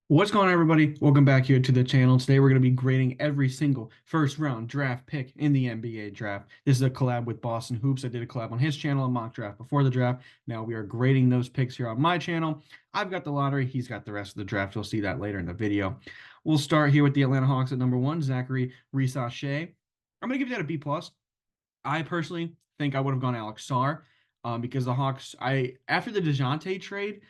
What's going on, everybody? Welcome back here to the channel. Today, we're going to be grading every single first round draft pick in the NBA draft. This is a collab with Boston Hoops. I did a collab on his channel, a mock draft before the draft. Now we are grading those picks here on my channel. I've got the lottery. He's got the rest of the draft. You'll see that later in the video. We'll start here with the Atlanta Hawks at number one, Zachary Risachet. I'm going to give that a B plus. I personally think I would have gone Alex Sarr, because the Hawks, after the DeJounte trade,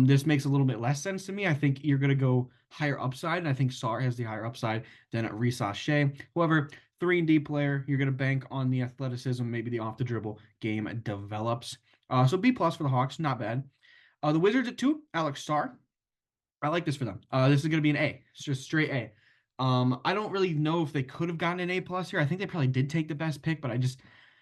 this makes a little bit less sense to me. I think you're going to go higher upside, and I think Sarr has the higher upside than Risa Shea. However, 3-and-D player, you're going to bank on the athleticism, maybe the off the dribble game develops. So B plus for the Hawks, not bad. The Wizards at two, Alex Sarr. I like this for them. This is going to be an A. It's just straight A. I don't really know if they could have gotten an A plus here. I think they probably did take the best pick, but I just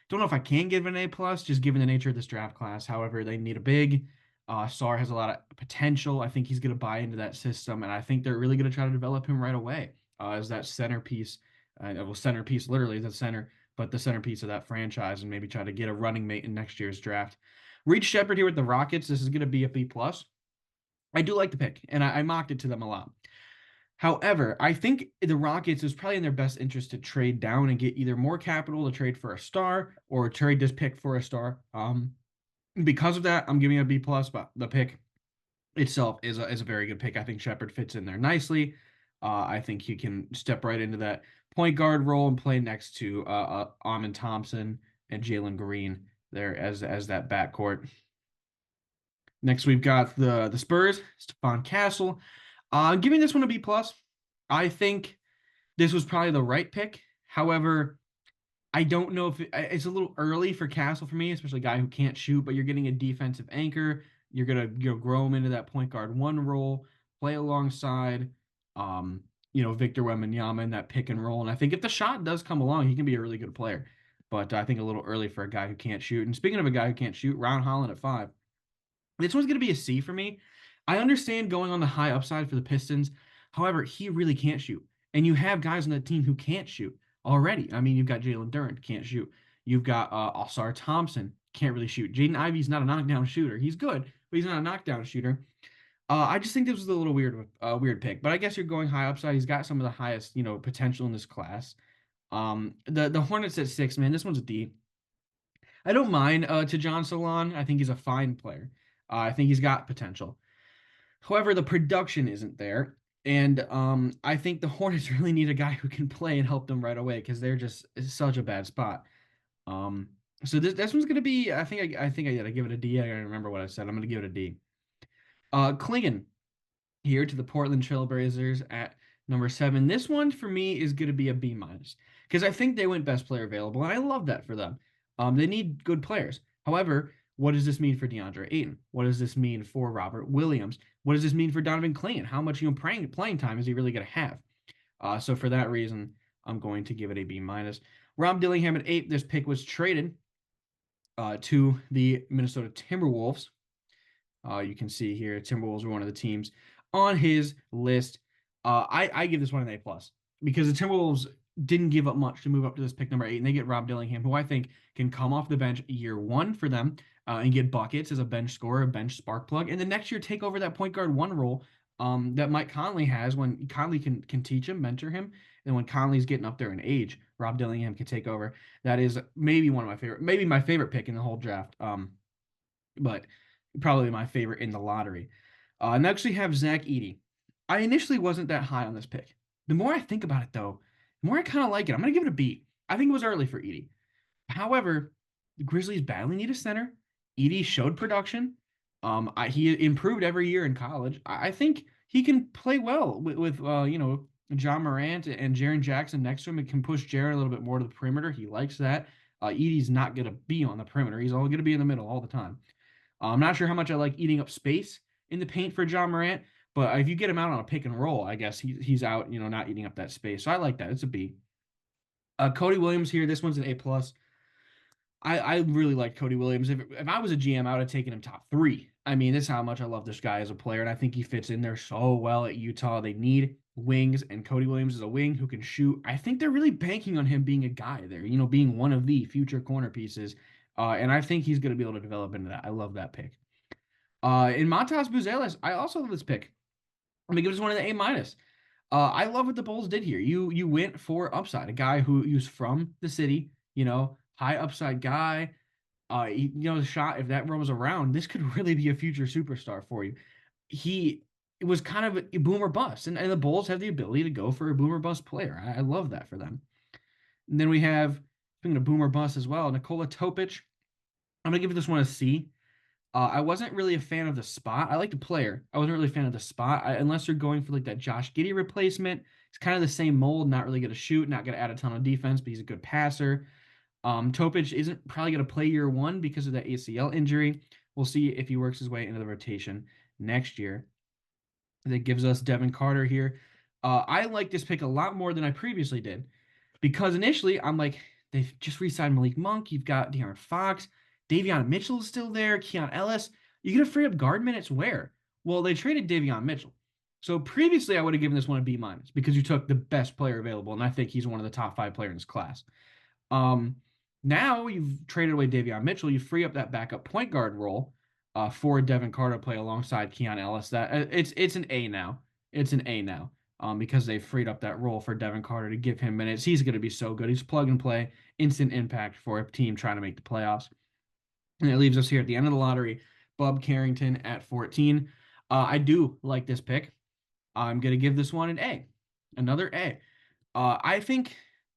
don't know if I can give an A plus, just given the nature of this draft class. However, they need a big. Sarr has a lot of potential. I think he's going to buy into that system, and I think they're really going to try to develop him right away as that centerpiece. Centerpiece literally the center, but the centerpiece of that franchise, and maybe try to get a running mate in next year's draft. Reed Shepard here with the Rockets. This is going to be a B plus. I do like the pick, and I mocked it to them a lot. However, I think the Rockets is probably in their best interest to trade down and get either more capital to trade for a star or trade this pick for a star. Because of that, I'm giving it a B plus, but the pick itself is a very good pick. I think Shepard fits in there nicely. I think he can step right into that point guard role and play next to Amon Thompson and Jalen Green there as that backcourt. Next, we've got the Spurs, Stephon Castle. Giving this one a B plus. I think this was probably the right pick. However, I don't know if it's a little early for Castle for me, especially a guy who can't shoot. But you're getting a defensive anchor. You're gonna grow him into that point guard one role, play alongside, Victor Wembanyama in that pick and roll. And I think if the shot does come along, he can be a really good player. But I think a little early for a guy who can't shoot. And speaking of a guy who can't shoot, Ron Holland at 5. This one's going to be a C for me. I understand going on the high upside for the Pistons. However, he really can't shoot. And you have guys on the team who can't shoot already. I mean, you've got Jalen Duren, can't shoot. You've got Alsar Thompson, can't really shoot. Jaden Ivey's not a knockdown shooter. He's good, but he's not a knockdown shooter. I just think this was a little weird pick. But I guess you're going high upside. He's got some of the highest, potential in this class. The Hornets at 6, man, this one's a D. I don't mind to John Salon. I think he's a fine player. I think he's got potential. However, the production isn't there. And I think the Hornets really need a guy who can play and help them right away because they're just it's such a bad spot. Um, so this one's gonna be. I think I give it a D. I gotta remember what I said. I'm gonna give it a D. Klingon here to the Portland Trailblazers at number 7. This one for me is going to be a B minus because I think they went best player available, and I love that for them. They need good players. However, what does this mean for DeAndre Ayton? What does this mean for Robert Williams? What does this mean for Donovan Clayton? How much playing time is he really going to have? So for that reason, I'm going to give it a B minus. Rob Dillingham at 8. This pick was traded to the Minnesota Timberwolves. You can see here, Timberwolves were one of the teams on his list. I give this one an A plus because the Timberwolves didn't give up much to move up to this pick number 8, and they get Rob Dillingham, who I think can come off the bench year 1 for them and get buckets as a bench scorer, a bench spark plug, and the next year take over that point guard 1 role that Mike Conley has when Conley can teach him, mentor him, and when Conley's getting up there in age, Rob Dillingham can take over. That is maybe maybe my favorite pick in the whole draft. But probably my favorite in the lottery. Next, we have Zach Edey. I initially wasn't that high on this pick. The more I think about it, though, the more I kind of like it. I'm going to give it a B. I think it was early for Edey. However, the Grizzlies badly need a center. Edey showed production. He improved every year in college. I think he can play well with John Morant and Jaren Jackson next to him. It can push Jaren a little bit more to the perimeter. He likes that. Edey's not going to be on the perimeter. He's all going to be in the middle all the time. I'm not sure how much I like eating up space in the paint for John Morant, but if you get him out on a pick and roll, I guess he's out, not eating up that space. So I like that. It's a B. Cody Williams here. This one's an A plus. I really like Cody Williams. If I was a GM, I would have taken him top 3. I mean, this is how much I love this guy as a player, and I think he fits in there so well at Utah. They need wings, and Cody Williams is a wing who can shoot. I think they're really banking on him being a guy there, being one of the future corner pieces. And I think he's going to be able to develop into that. I love that pick. In Matas Buzelis, I also love this pick. I'm gonna give this one an A minus. I love what the Bulls did here. You went for upside, a guy who's from the city, high upside guy. The shot, if that roams around, this could really be a future superstar for you. He it was kind of a boomer bust, and the Bulls have the ability to go for a boomer bust player. I love that for them. And then we have, speaking of boomer bust as well, Nikola Topic. I'm gonna give this one a C. I wasn't really a fan of the spot. I like the player. I wasn't really a fan of the spot. Unless you're going for like that Josh Giddey replacement. It's kind of the same mold. Not really going to shoot. Not going to add a ton of defense, but he's a good passer. Topic isn't probably going to play year one because of that ACL injury. We'll see if he works his way into the rotation next year. That gives us Devin Carter here. I like this pick a lot more than I previously did because initially I'm like, they've just re-signed Malik Monk. You've got De'Aaron Fox. Davion Mitchell is still there. Keon Ellis. You're going to free up guard minutes where? Well, they traded Davion Mitchell. So previously I would have given this one a B minus because you took the best player available, and I think he's one of the top 5 players in this class. Um, Now you've traded away Davion Mitchell. You free up that backup point guard role for Devin Carter to play alongside Keon Ellis. That it's an A now. It's an A now because they freed up that role for Devin Carter to give him minutes. He's going to be so good. He's plug and play, instant impact for a team trying to make the playoffs. And it leaves us here at the end of the lottery, Bub Carrington at 14. I do like this pick. I'm going to give this one an A, another A. I think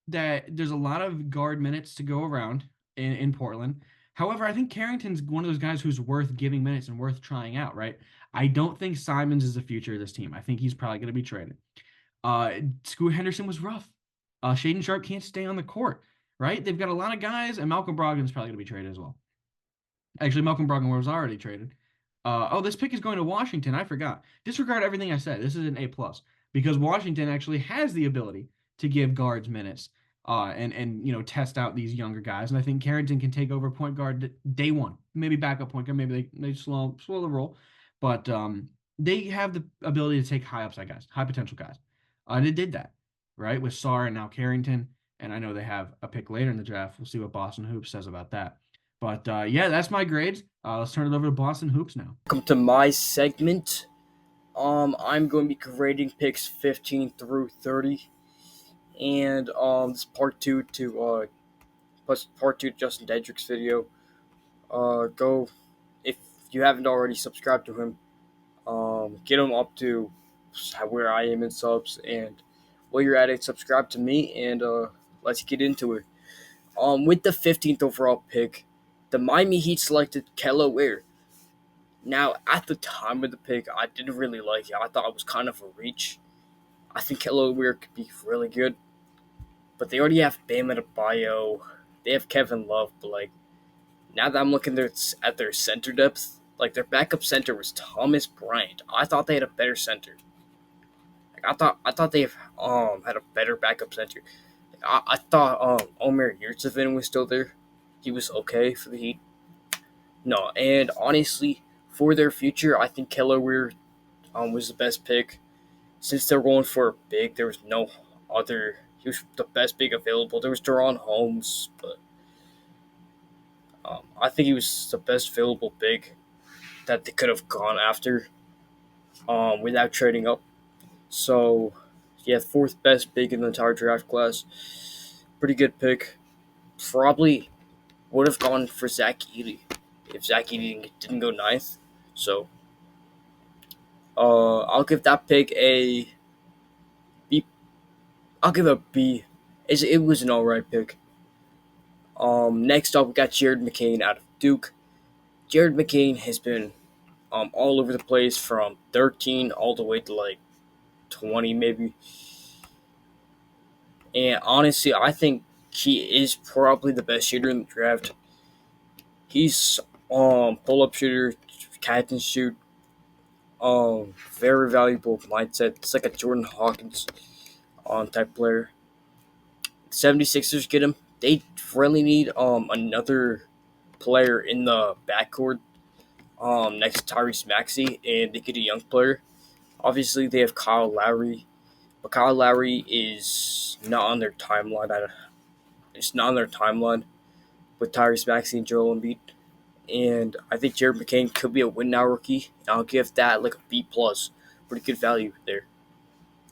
that there's a lot of guard minutes to go around in Portland. However, I think Carrington's one of those guys who's worth giving minutes and worth trying out, right? I don't think Simons is the future of this team. I think he's probably going to be traded. Scoot Henderson was rough. Shaden Sharp can't stay on the court, right? They've got a lot of guys, and Malcolm Brogdon's probably going to be traded as well. Actually, Malcolm Brogdon was already traded. This pick is going to Washington. I forgot. Disregard everything I said. This is an A plus because Washington actually has the ability to give guards minutes and test out these younger guys. And I think Carrington can take over point guard day one, maybe backup point guard. Maybe they slow the roll, but they have the ability to take high upside guys, high potential guys. And they did that right with Sarr and now Carrington. And I know they have a pick later in the draft. We'll see what Boston Hoops says about that. But yeah, that's my grades. Let's turn it over to Boston Hoops now. Welcome to my segment. I'm going to be grading picks 15 through 30, and this is part two to part two to Justin Dedrick's video. Go if you haven't already subscribed to him. Get him up to where I am in subs, and while you're at it, subscribe to me, and let's get into it. With the 15th overall pick, the Miami Heat selected Kello Ware. Now, at the time of the pick, I didn't really like it. I thought it was kind of a reach. I think Kello Ware could be really good, but they already have Bam Adebayo. They have Kevin Love, but now that I'm looking at their center depth, their backup center was Thomas Bryant. I thought they had a better center. I thought they had a better backup center. I thought Omer Yurtseven was still there. He was okay for the Heat. No, and honestly, for their future, I think Kello Ware was the best pick. Since they're going for a big, there was no other. He was the best big available. There was Deron Holmes, but I think he was the best available big that they could have gone after without trading up. So, yeah, fourth best big in the entire draft class. Pretty good pick. Probably would have gone for Zach Edey if Zach Edey didn't go ninth. So, I'll give that pick a B. I'll give it a B. It was an alright pick. Next up, we got Jared McCain out of Duke. Jared McCain has been all over the place from 13 all the way to 20 maybe. And honestly, I think he is probably the best shooter in the draft. He's pull-up shooter, catch and shoot. Very valuable mindset. It's like a Jordan Hawkins type player. 76ers get him. They really need another player in the backcourt next to Tyrese Maxey, and they get a young player. Obviously, they have Kyle Lowry, but Kyle Lowry is not on their timeline. It's not on their timeline with Tyrese Maxey and Joel Embiid. And I think Jared McCain could be a win now rookie. I'll give that a B plus Pretty good value there.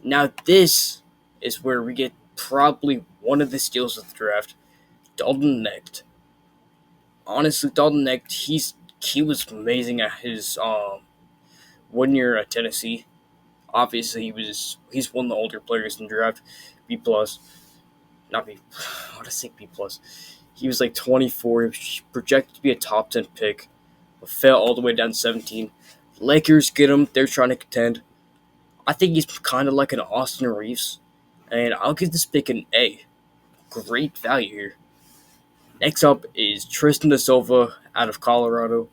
Now this is where we get probably one of the steals of the draft. Dalton Necht. Honestly, Dalton Necht, he was amazing at his 1 year at Tennessee. Obviously, he's one of the older players in the draft. B plus, not B. I want to say B plus. He was like 24. He was projected to be a top 10 pick, but fell all the way down to 17. Lakers get him. They're trying to contend. I think he's kind of like an Austin Reeves, and I'll give this pick an A. Great value here. Next up is Tristan da Silva out of Colorado,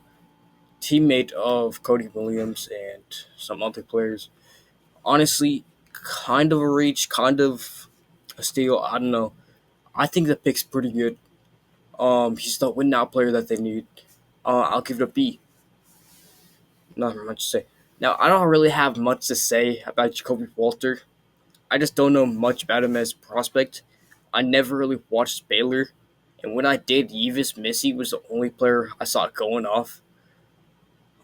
teammate of Cody Williams and some other players. Honestly, kind of a reach, kind of a steal. I don't know. I think the pick's pretty good. He's the win now player that they need. I'll give it a B. Not much to say. Now, I don't really have much to say about Jacoby Walter. I just don't know much about him as a prospect. I never really watched Baylor, and when I did, Yves Missy was the only player I saw going off.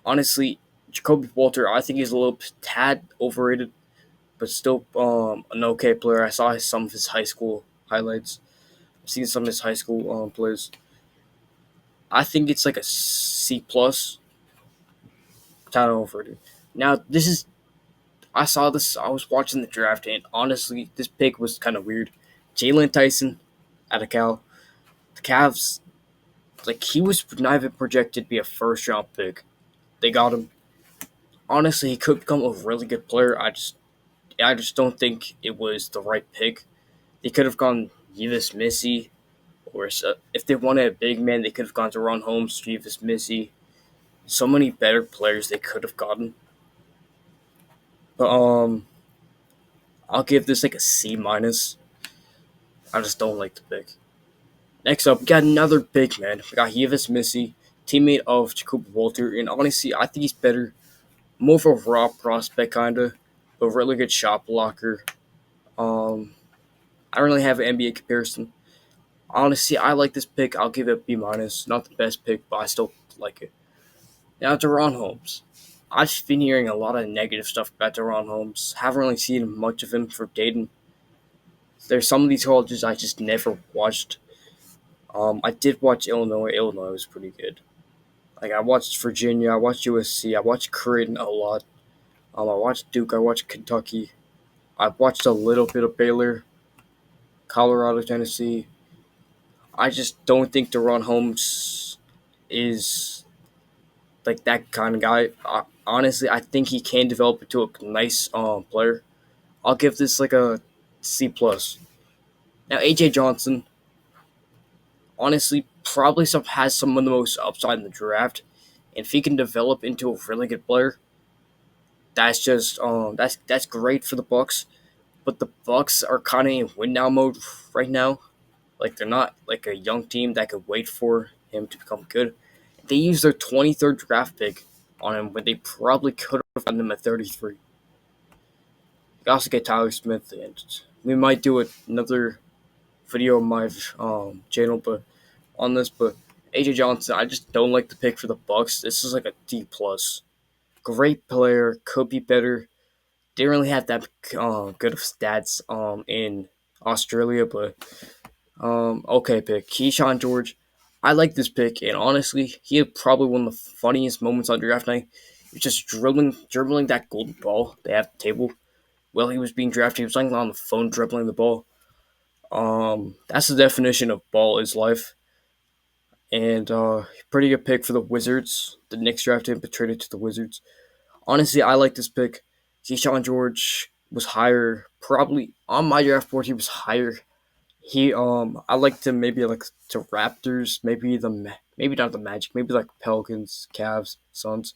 Honestly, Jacoby Walter, I think he's a little tad overrated, but still an okay player. I saw some of his high school highlights. I've seen some of his high school plays. I think it's like a C plus. Tad overrated. Now this is I saw this. I was watching the draft, and honestly, this pick was kind of weird. Jalen Tyson out of Cal. The Cavs, like he was not even projected to be a first round pick. They got him. Honestly, he could become a really good player. I just don't think it was the right pick. They could have gone Yves Missy, or if they wanted a big man, they could have gone to Ron Holmes, Yves Missy. So many better players they could have gotten. But I'll give this like a C minus. I just don't like the pick. Next up, we got another big man. We got Yves Missy, teammate of Jacob Walter, and honestly, I think he's better, more of a raw prospect kinda, but really good shot blocker. Um, I don't really have an NBA comparison. Honestly, I like this pick. I'll give it a B minus. Not the best pick, but I still like it. Now to Ron Holmes. I've been hearing a lot of negative stuff about Deron Holmes. Haven't really seen much of him for Dayton. There's some of these colleges I just never watched. I did watch Illinois. Illinois was pretty good. Like I watched Virginia, I watched USC, I watched Creighton a lot. I watched Duke, I watched Kentucky. I watched a little bit of Baylor, Colorado, Tennessee. I just don't think Deron Holmes is like that kind of guy. Honestly, I think he can develop into a nice player. I'll give this like a C plus. Now AJ Johnson, honestly, probably has some of the most upside in the draft. And if he can develop into a really good player, that's just that's great for the Bucks. But the Bucks are kind of in win now mode right now. Like they're not like a young team that could wait for him to become good. They used their 23rd draft pick on him when they probably could have gotten him at 33. They also get Tyler Smith, and we might do another video on my channel, but on this. But AJ Johnson, I just don't like the pick for the Bucks. This is like a D plus. Great player, could be better. Didn't really have that good of stats in Australia, but okay pick. Keyshawn George, I like this pick, and honestly, he had probably one of the funniest moments on draft night. He was just dribbling that golden ball they have at the table. While he was being drafted, he was like on the phone dribbling the ball. That's the definition of ball is life. And pretty good pick for the Wizards. The Knicks drafted him, but traded to the Wizards. Honestly, I like this pick. Keyshawn George was higher, probably on my draft board. He was higher. I like to maybe like to Raptors, maybe not the Magic, maybe like Pelicans, Cavs, Suns,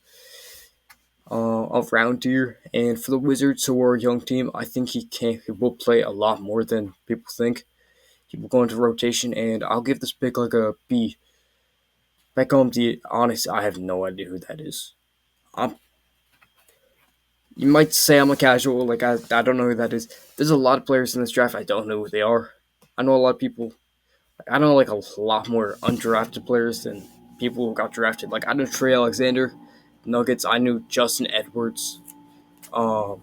around here. And for the Wizards, who are a young team, I think he will play a lot more than people think. He will go into rotation, and I'll give this pick like a B. Back home, honest, I have no idea who that is. I'm You might say I'm a casual, like I don't know who that is. There's a lot of players in this draft I don't know who they are. I know a lot of people. I know like a lot more undrafted players than people who got drafted. Like I know Trey Alexander, Nuggets. I knew Justin Edwards. Um,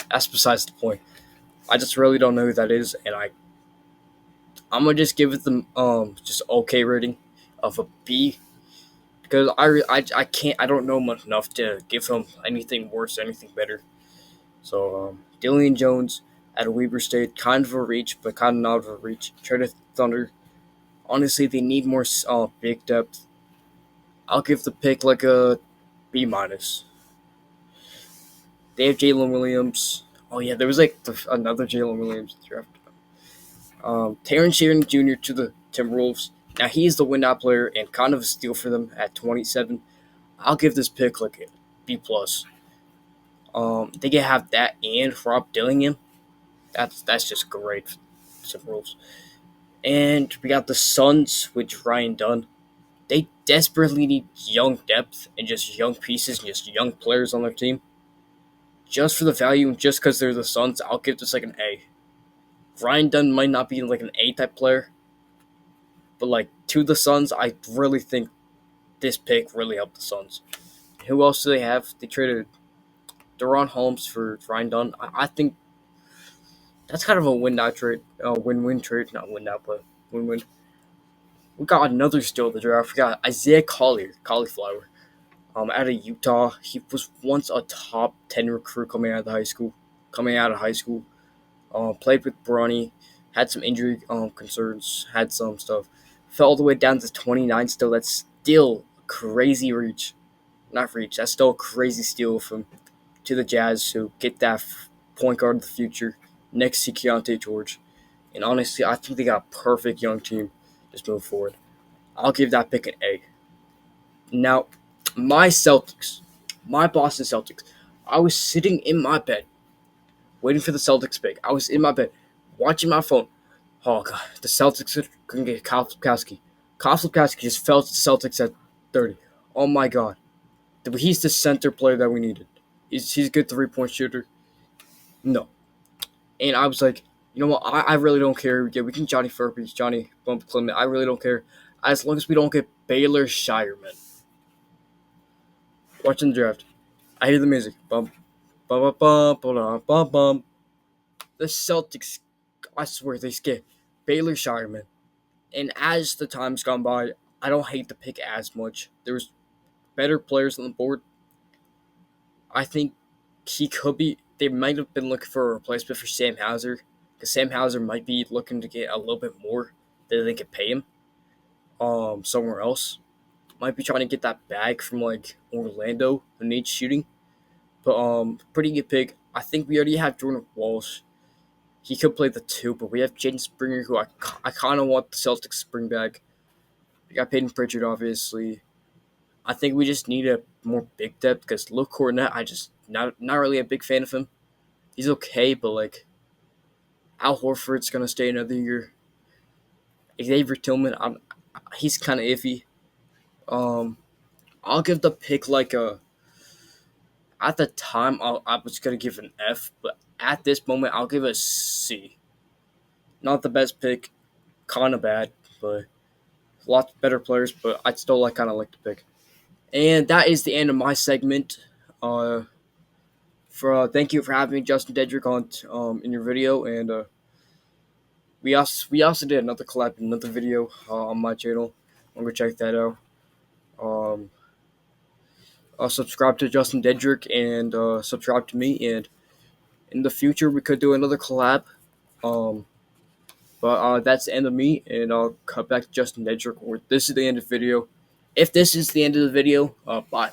that's besides the point. I just really don't know who that is, and I'm gonna just give it the just okay rating of a B because I can't I don't know much enough to give him anything worse, anything better. So Dillian Jones at a Weber State, kind of a reach, but kind of not of a reach. Trinidad Thunder. Honestly, they need more big depth. I'll give the pick like a B minus. They have Jalen Williams. Oh yeah, there was like another Jalen Williams draft. Terrence Shannon Jr. to the Timberwolves. Now he's the win player and kind of a steal for them at 27. I'll give this pick like a B plus. They can have that and Rob Dillingham. That's just great for the Timberwolves. And we got the Suns with Ryan Dunn. They desperately need young depth and just young pieces and just young players on their team. Just for the value and just because they're the Suns, I'll give this like an A. Ryan Dunn might not be like an A type player, but like to the Suns, I really think this pick really helped the Suns. Who else do they have? They traded Deron Holmes for Ryan Dunn. I think that's kind of a win-now trade, win-win trade, not win-now, but win-win. We got another steal of the draft. We got Isaiah Cauliflower, out of Utah. He was once a top 10 recruit coming out of high school. Played with Bronny, had some injury concerns, had some stuff. Fell all the way down to 29 still. That's still a crazy reach. Not reach. That's still a crazy steal from to the Jazz who get that point guard of the future next to Keontae George. And honestly, I think they got a perfect young team. Just move forward. I'll give that pick an A. Now, my Celtics, my Boston Celtics. I was sitting in my bed waiting for the Celtics pick. I was in my bed watching my phone. Oh god, the Celtics are gonna get Kyle Flipkowski. Kyle Flipkowski just fell to the Celtics at 30. Oh my god, he's the center player that we needed. He's a good 3-point shooter. No, and I was like, you know what? I really don't care. Yeah, we can Johnny Furby, Johnny Bump Clement. I really don't care as long as we don't get Baylor Shireman. Watching the draft, I hear the music. Bum bum bum bum bum bum. The Celtics, I swear, they get Baylor Shireman. And as the time's gone by, I don't hate the pick as much. There's better players on the board. I think he could be. They might have been looking for a replacement for Sam Hauser because Sam Hauser might be looking to get a little bit more than they could pay him. Somewhere else might be trying to get that bag from like Orlando who needs shooting. But pretty good pick. I think we already have Jordan Walsh. He could play the 2, but we have Jaden Springer, who I kind of want the Celtics to bring back. We got Peyton Pritchard, obviously. I think we just need a more big depth because Luke Cornett, I just not really a big fan of him. He's okay, but like Al Horford's gonna stay another year. Xavier Tillman, he's kind of iffy. Um, I'll give the pick like a. At the time, I was gonna give an F, but at this moment, I'll give it a C. Not the best pick, kind of bad, but lots better players. But I'd still kind of like the pick. And that is the end of my segment. For thank you for having me, Justin Dedrick, on in your video, and we also did another collab, another video on my channel. I'm gonna check that out. Um, Subscribe to Justin Dedrick and subscribe to me, and in the future we could do another collab. Um, but that's the end of me, and I'll cut back to Justin Dedrick. Or this is the end of the video. If this is the end of the video, bye.